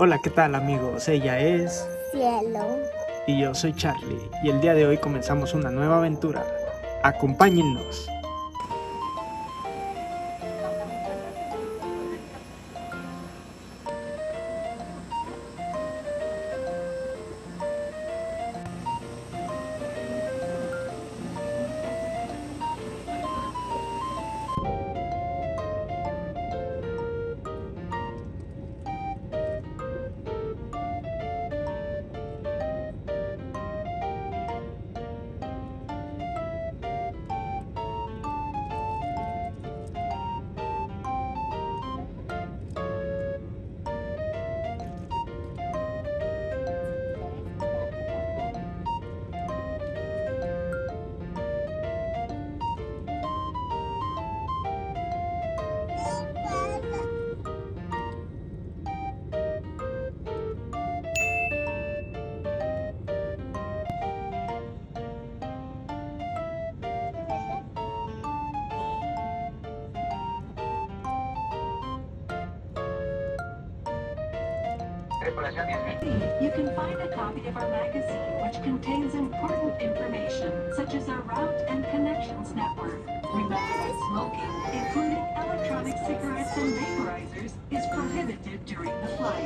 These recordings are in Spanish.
Hola, ¿qué tal amigos? Ella es... Cielo. Y yo soy Charlie, y el día de hoy comenzamos una nueva aventura. Acompáñennos. You can find a copy of our magazine, which contains important information, such as our route and connections network. Remember that smoking, including electronic cigarettes and vaporizers, is prohibited during the flight.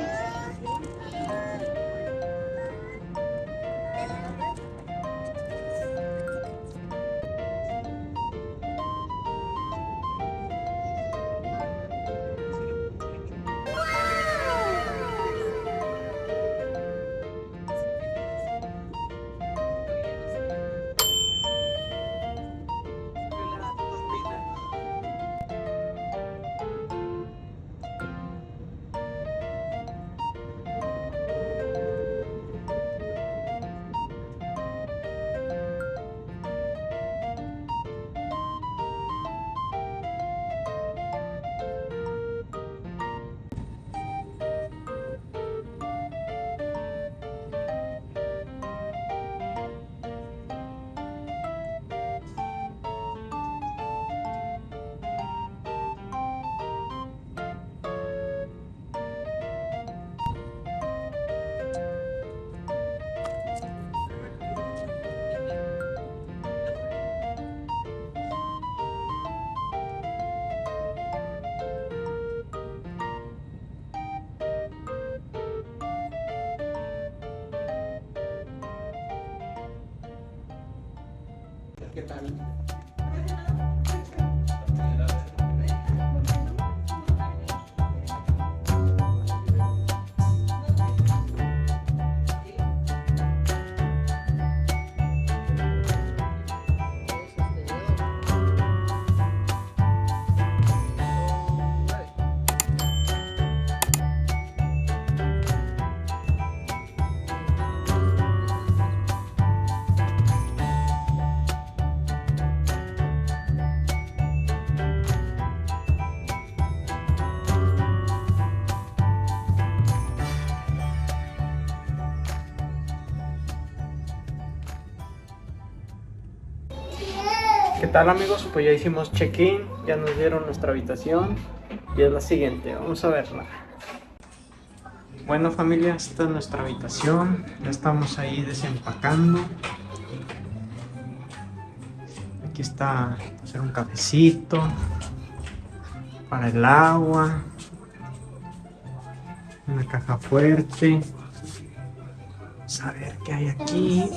¿Qué tal? ¿Qué tal amigos? Pues ya hicimos check-in, ya nos dieron nuestra habitación y es la siguiente, vamos a verla. Bueno familia, esta es nuestra habitación, ya estamos ahí desempacando. Aquí está para hacer un cafecito, para el agua, una caja fuerte. Vamos a ver qué hay aquí.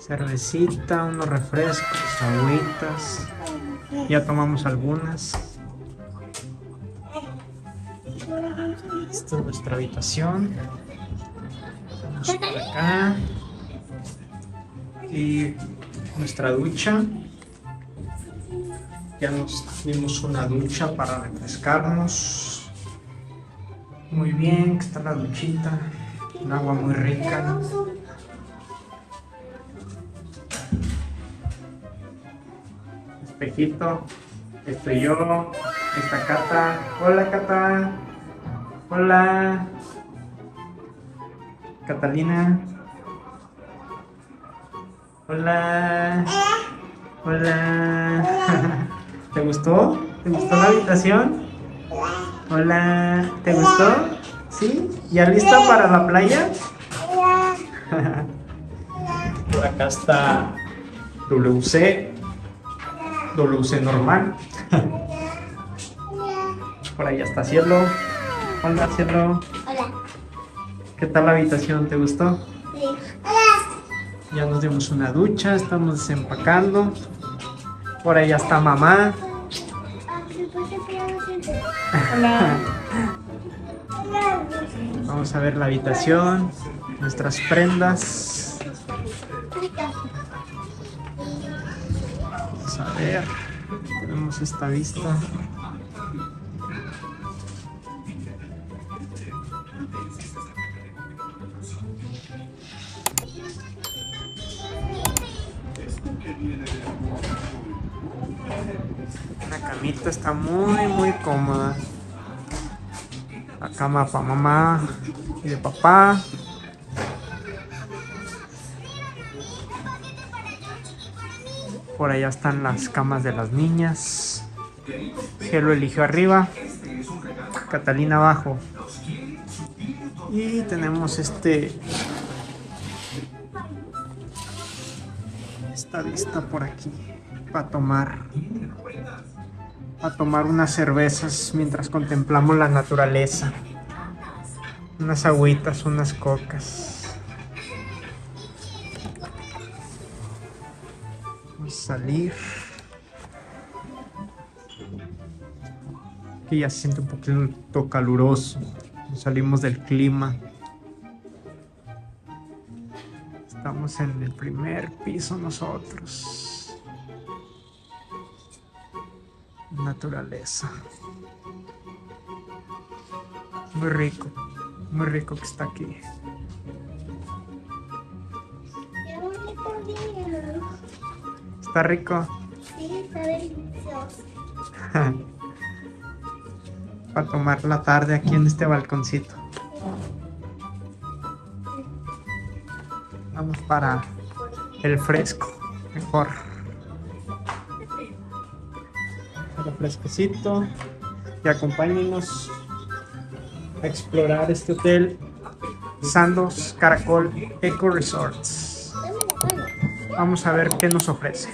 Cervecita, unos refrescos, agüitas. Ya tomamos algunas. Esta es nuestra habitación. Vamos por acá. Y nuestra ducha. Ya nos dimos una ducha para refrescarnos. Muy bien, que está la duchita. Un agua muy rica. Espejito, estoy yo, está Cata. Hola Cata. Hola Catalina. Hola. Hola. ¿Te gustó? ¿Te gustó la habitación? Hola, ¿te gustó? ¿Sí? ¿Ya lista para la playa? Por acá está WC normal. Por allá está Cielo. Hola, Cielo. Hola. ¿Qué tal la habitación? ¿Te gustó? Sí. Hola. Ya nos dimos una ducha, estamos desempacando. Por allá está mamá. Hola. Vamos a ver la habitación, nuestras prendas. Vamos a ver. Tenemos esta vista. La camita está muy cómoda. La cama para mamá y de papá. Por allá están las camas de las niñas. Cielo eligió arriba, Catalina abajo. Y tenemos esta vista por aquí para tomar unas cervezas mientras contemplamos la naturaleza. Unas agüitas, unas cocas. Vamos a salir. Aquí ya se siente un poquito caluroso. Salimos del clima. Estamos en el primer piso nosotros. Naturaleza. Muy rico que está aquí. ¿Está rico? Sí, está delicioso. Para tomar la tarde aquí en este balconcito. Vamos para el fresco, mejor. El fresquecito. Y acompáñenos a explorar este hotel Sandos Caracol Eco Resorts. Vamos a ver qué nos ofrece.